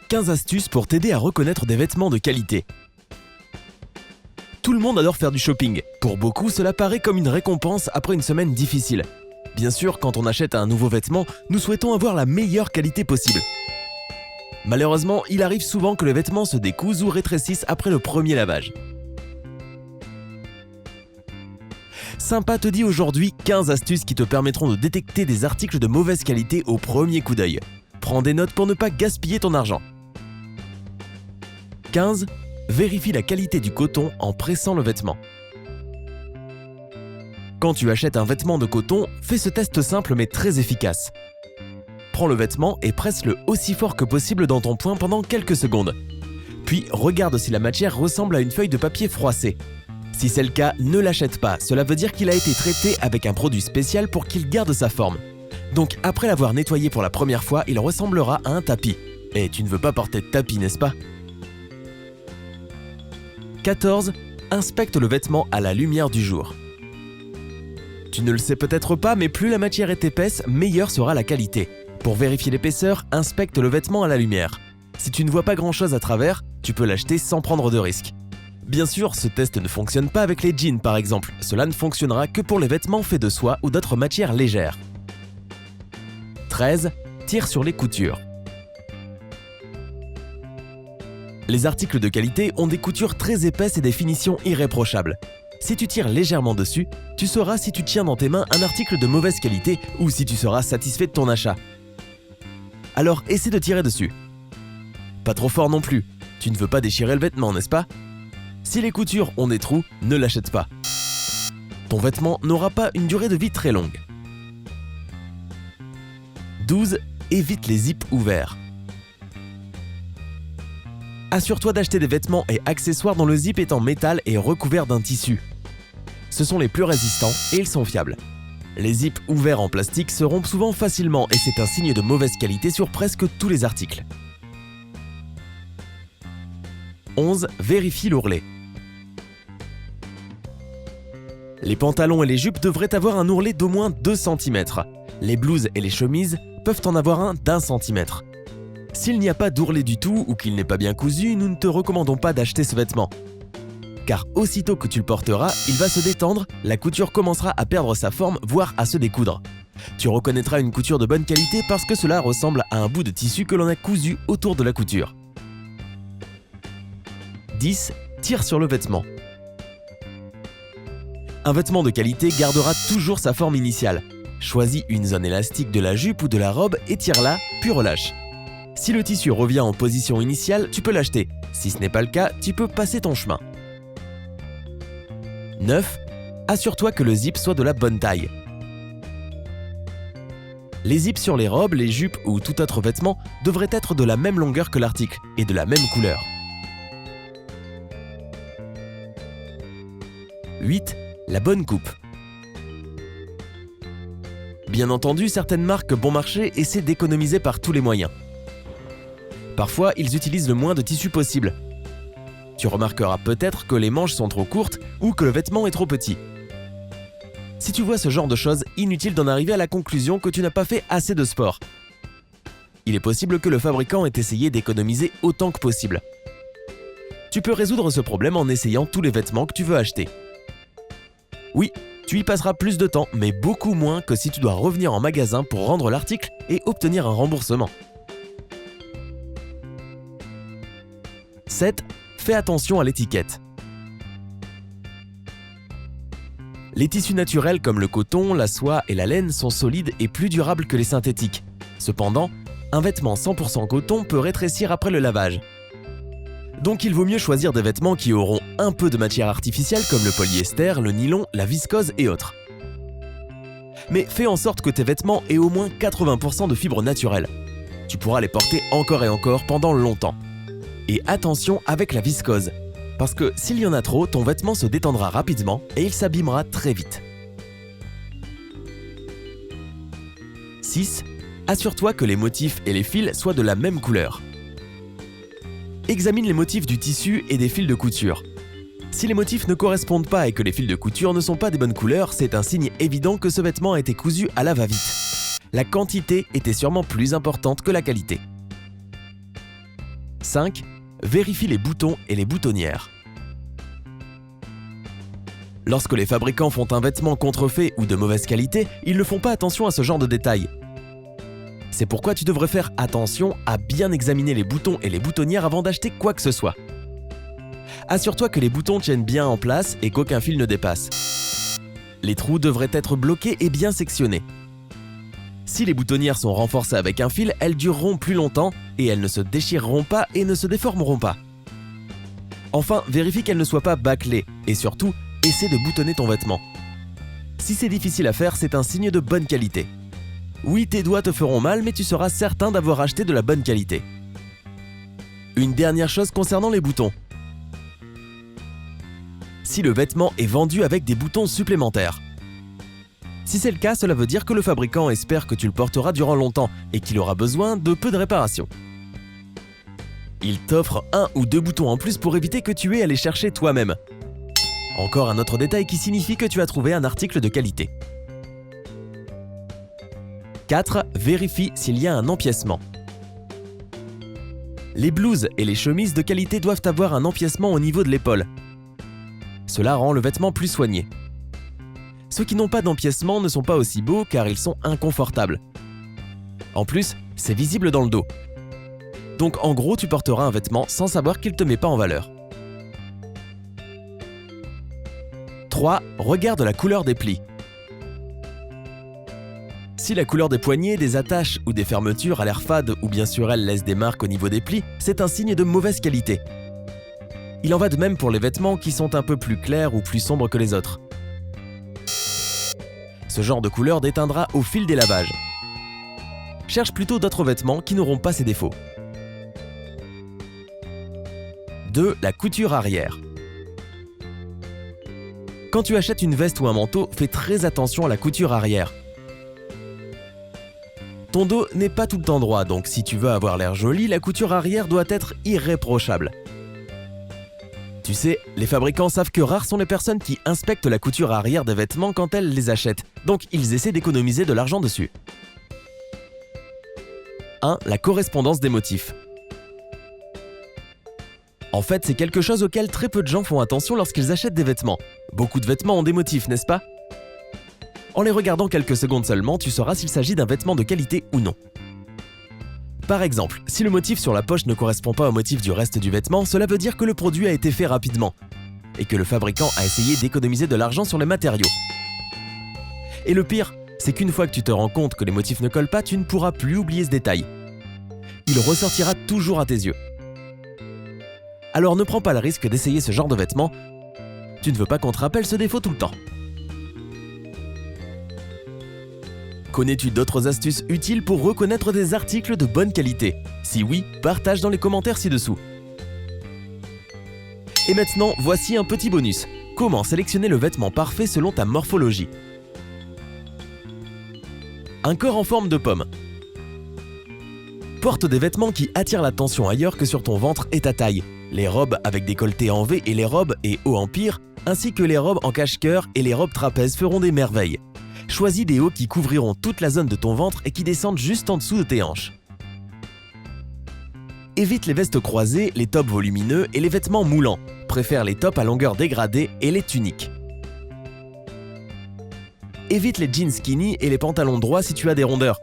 15 astuces pour t'aider à reconnaître des vêtements de qualité. Tout le monde adore faire du shopping. Pour beaucoup, cela paraît comme une récompense après une semaine difficile. Bien sûr, quand on achète un nouveau vêtement, nous souhaitons avoir la meilleure qualité possible. Malheureusement, il arrive souvent que les vêtements se décousent ou rétrécissent après le premier lavage. Sympa te dit aujourd'hui 15 astuces qui te permettront de détecter des articles de mauvaise qualité au premier coup d'œil. Prends des notes pour ne pas gaspiller ton argent. 15. Vérifie la qualité du coton en pressant le vêtement. Quand tu achètes un vêtement de coton, fais ce test simple mais très efficace. Prends le vêtement et presse-le aussi fort que possible dans ton poing pendant quelques secondes. Puis regarde si la matière ressemble à une feuille de papier froissée. Si c'est le cas, ne l'achète pas, cela veut dire qu'il a été traité avec un produit spécial pour qu'il garde sa forme. Donc après l'avoir nettoyé pour la première fois, il ressemblera à un tapis. Et tu ne veux pas porter de tapis, n'est-ce pas ? 14. Inspecte le vêtement à la lumière du jour. Tu ne le sais peut-être pas, mais plus la matière est épaisse, meilleure sera la qualité. Pour vérifier l'épaisseur, inspecte le vêtement à la lumière. Si tu ne vois pas grand-chose à travers, tu peux l'acheter sans prendre de risque. Bien sûr, ce test ne fonctionne pas avec les jeans par exemple. Cela ne fonctionnera que pour les vêtements faits de soie ou d'autres matières légères. 13. Tire sur les coutures. Les articles de qualité ont des coutures très épaisses et des finitions irréprochables. Si tu tires légèrement dessus, tu sauras si tu tiens dans tes mains un article de mauvaise qualité ou si tu seras satisfait de ton achat. Alors essaie de tirer dessus. Pas trop fort non plus, tu ne veux pas déchirer le vêtement, n'est-ce pas ? Si les coutures ont des trous, ne l'achète pas. Ton vêtement n'aura pas une durée de vie très longue. 12. Évite les zips ouverts. Assure-toi d'acheter des vêtements et accessoires dont le zip est en métal et recouvert d'un tissu. Ce sont les plus résistants et ils sont fiables. Les zips ouverts en plastique se rompent souvent facilement et c'est un signe de mauvaise qualité sur presque tous les articles. 11. Vérifie l'ourlet. Les pantalons et les jupes devraient avoir un ourlet d'au moins 2 cm. Les blouses et les chemises peuvent en avoir un d'1 cm. S'il n'y a pas d'ourlet du tout ou qu'il n'est pas bien cousu, nous ne te recommandons pas d'acheter ce vêtement. Car aussitôt que tu le porteras, il va se détendre, la couture commencera à perdre sa forme, voire à se découdre. Tu reconnaîtras une couture de bonne qualité parce que cela ressemble à un bout de tissu que l'on a cousu autour de la couture. 10. Tire sur le vêtement. Un vêtement de qualité gardera toujours sa forme initiale. Choisis une zone élastique de la jupe ou de la robe et tire-la, puis relâche. Si le tissu revient en position initiale, tu peux l'acheter. Si ce n'est pas le cas, tu peux passer ton chemin. 9. Assure-toi que le zip soit de la bonne taille. Les zips sur les robes, les jupes ou tout autre vêtement devraient être de la même longueur que l'article et de la même couleur. 8. La bonne coupe. Bien entendu, certaines marques bon marché essaient d'économiser par tous les moyens. Parfois, ils utilisent le moins de tissu possible. Tu remarqueras peut-être que les manches sont trop courtes ou que le vêtement est trop petit. Si tu vois ce genre de choses, inutile d'en arriver à la conclusion que tu n'as pas fait assez de sport. Il est possible que le fabricant ait essayé d'économiser autant que possible. Tu peux résoudre ce problème en essayant tous les vêtements que tu veux acheter. Oui, tu y passeras plus de temps, mais beaucoup moins que si tu dois revenir en magasin pour rendre l'article et obtenir un remboursement. 7. Fais attention à l'étiquette. Les tissus naturels comme le coton, la soie et la laine sont solides et plus durables que les synthétiques. Cependant, un vêtement 100% coton peut rétrécir après le lavage. Donc il vaut mieux choisir des vêtements qui auront un peu de matière artificielle comme le polyester, le nylon, la viscose et autres. Mais fais en sorte que tes vêtements aient au moins 80% de fibres naturelles. Tu pourras les porter encore et encore pendant longtemps. Et attention avec la viscose, parce que s'il y en a trop, ton vêtement se détendra rapidement et il s'abîmera très vite. 6. Assure-toi que les motifs et les fils soient de la même couleur. Examine les motifs du tissu et des fils de couture. Si les motifs ne correspondent pas et que les fils de couture ne sont pas des bonnes couleurs, c'est un signe évident que ce vêtement a été cousu à la va-vite. La quantité était sûrement plus importante que la qualité. 5. Vérifie les boutons et les boutonnières. Lorsque les fabricants font un vêtement contrefait ou de mauvaise qualité, ils ne font pas attention à ce genre de détails. C'est pourquoi tu devrais faire attention à bien examiner les boutons et les boutonnières avant d'acheter quoi que ce soit. Assure-toi que les boutons tiennent bien en place et qu'aucun fil ne dépasse. Les trous devraient être bloqués et bien sectionnés. Si les boutonnières sont renforcées avec un fil, elles dureront plus longtemps et elles ne se déchireront pas et ne se déformeront pas. Enfin, vérifie qu'elles ne soient pas bâclées et surtout, essaie de boutonner ton vêtement. Si c'est difficile à faire, c'est un signe de bonne qualité. Oui, tes doigts te feront mal, mais tu seras certain d'avoir acheté de la bonne qualité. Une dernière chose concernant les boutons. Si le vêtement est vendu avec des boutons supplémentaires. Si c'est le cas, cela veut dire que le fabricant espère que tu le porteras durant longtemps et qu'il aura besoin de peu de réparation. Il t'offre 1 ou 2 boutons en plus pour éviter que tu aies à les chercher toi-même. Encore un autre détail qui signifie que tu as trouvé un article de qualité. 4. Vérifie s'il y a un empiècement. Les blouses et les chemises de qualité doivent avoir un empiècement au niveau de l'épaule. Cela rend le vêtement plus soigné. Ceux qui n'ont pas d'empiècement ne sont pas aussi beaux car ils sont inconfortables. En plus, c'est visible dans le dos. Donc en gros, tu porteras un vêtement sans savoir qu'il ne te met pas en valeur. 3. Regarde la couleur des plis. Si la couleur des poignets, des attaches ou des fermetures a l'air fade ou bien sûr elle laisse des marques au niveau des plis, c'est un signe de mauvaise qualité. Il en va de même pour les vêtements qui sont un peu plus clairs ou plus sombres que les autres. Ce genre de couleur déteindra au fil des lavages. Cherche plutôt d'autres vêtements qui n'auront pas ces défauts. 2. La couture arrière. Quand tu achètes une veste ou un manteau, fais très attention à la couture arrière. Ton dos n'est pas tout le temps droit, donc si tu veux avoir l'air joli, la couture arrière doit être irréprochable. Tu sais, les fabricants savent que rares sont les personnes qui inspectent la couture arrière des vêtements quand elles les achètent, donc ils essaient d'économiser de l'argent dessus. 1. La correspondance des motifs. En fait, c'est quelque chose auquel très peu de gens font attention lorsqu'ils achètent des vêtements. Beaucoup de vêtements ont des motifs, n'est-ce pas ? En les regardant quelques secondes seulement, tu sauras s'il s'agit d'un vêtement de qualité ou non. Par exemple, si le motif sur la poche ne correspond pas au motif du reste du vêtement, cela veut dire que le produit a été fait rapidement et que le fabricant a essayé d'économiser de l'argent sur les matériaux. Et le pire, c'est qu'une fois que tu te rends compte que les motifs ne collent pas, tu ne pourras plus oublier ce détail. Il ressortira toujours à tes yeux. Alors ne prends pas le risque d'essayer ce genre de vêtements. Tu ne veux pas qu'on te rappelle ce défaut tout le temps. Connais-tu d'autres astuces utiles pour reconnaître des articles de bonne qualité? Si oui, partage dans les commentaires ci-dessous. Et maintenant, voici un petit bonus. Comment sélectionner le vêtement parfait selon ta morphologie? Un corps en forme de pomme. Porte des vêtements qui attirent l'attention ailleurs que sur ton ventre et ta taille. Les robes avec décolleté en V et les robes et hauts en pire, ainsi que les robes en cache-cœur et les robes trapèzes feront des merveilles. Choisis des hauts qui couvriront toute la zone de ton ventre et qui descendent juste en dessous de tes hanches. Évite les vestes croisées, les tops volumineux et les vêtements moulants. Préfère les tops à longueur dégradée et les tuniques. Évite les jeans skinny et les pantalons droits si tu as des rondeurs.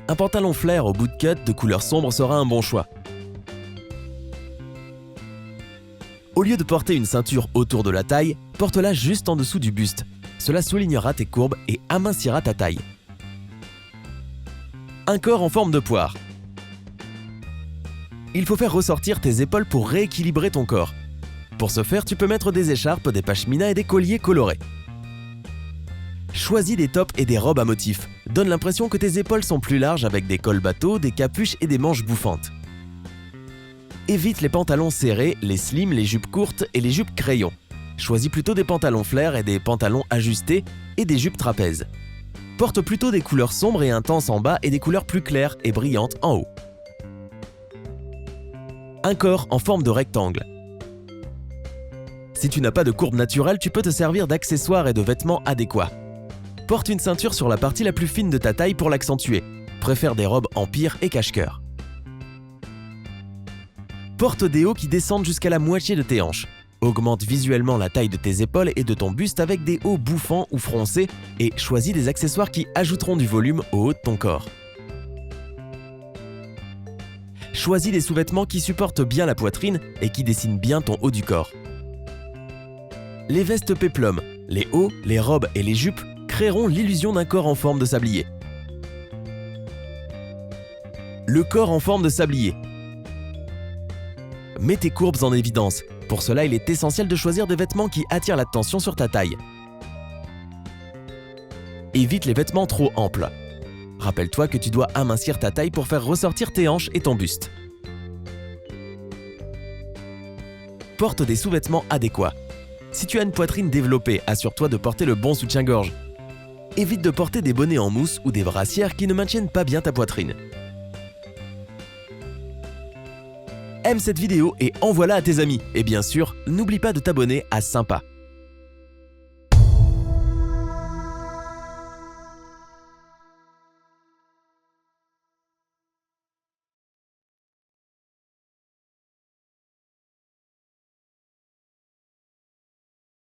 Un pantalon flair au bootcut de couleur sombre sera un bon choix. Au lieu de porter une ceinture autour de la taille, porte-la juste en dessous du buste. Cela soulignera tes courbes et amincira ta taille. Un corps en forme de poire. Il faut faire ressortir tes épaules pour rééquilibrer ton corps. Pour ce faire, tu peux mettre des écharpes, des pashminas et des colliers colorés. Choisis des tops et des robes à motifs. Donne l'impression que tes épaules sont plus larges avec des cols bateaux, des capuches et des manches bouffantes. Évite les pantalons serrés, les slims, les jupes courtes et les jupes crayons. Choisis plutôt des pantalons flair et des pantalons ajustés et des jupes trapèzes. Porte plutôt des couleurs sombres et intenses en bas et des couleurs plus claires et brillantes en haut. Un corps en forme de rectangle. Si tu n'as pas de courbe naturelle, tu peux te servir d'accessoires et de vêtements adéquats. Porte une ceinture sur la partie la plus fine de ta taille pour l'accentuer. Préfère des robes empire et cache-cœur. Porte des hauts qui descendent jusqu'à la moitié de tes hanches. Augmente visuellement la taille de tes épaules et de ton buste avec des hauts bouffants ou froncés et choisis des accessoires qui ajouteront du volume au haut de ton corps. Choisis des sous-vêtements qui supportent bien la poitrine et qui dessinent bien ton haut du corps. Les vestes péplum, les hauts, les robes et les jupes créeront l'illusion d'un corps en forme de sablier. Le corps en forme de sablier. Mets tes courbes en évidence. Pour cela, il est essentiel de choisir des vêtements qui attirent l'attention sur ta taille. Évite les vêtements trop amples. Rappelle-toi que tu dois amincir ta taille pour faire ressortir tes hanches et ton buste. Porte des sous-vêtements adéquats. Si tu as une poitrine développée, assure-toi de porter le bon soutien-gorge. Évite de porter des bonnets en mousse ou des brassières qui ne maintiennent pas bien ta poitrine. Aime cette vidéo et envoie-la à tes amis. Et bien sûr, n'oublie pas de t'abonner à Sympa.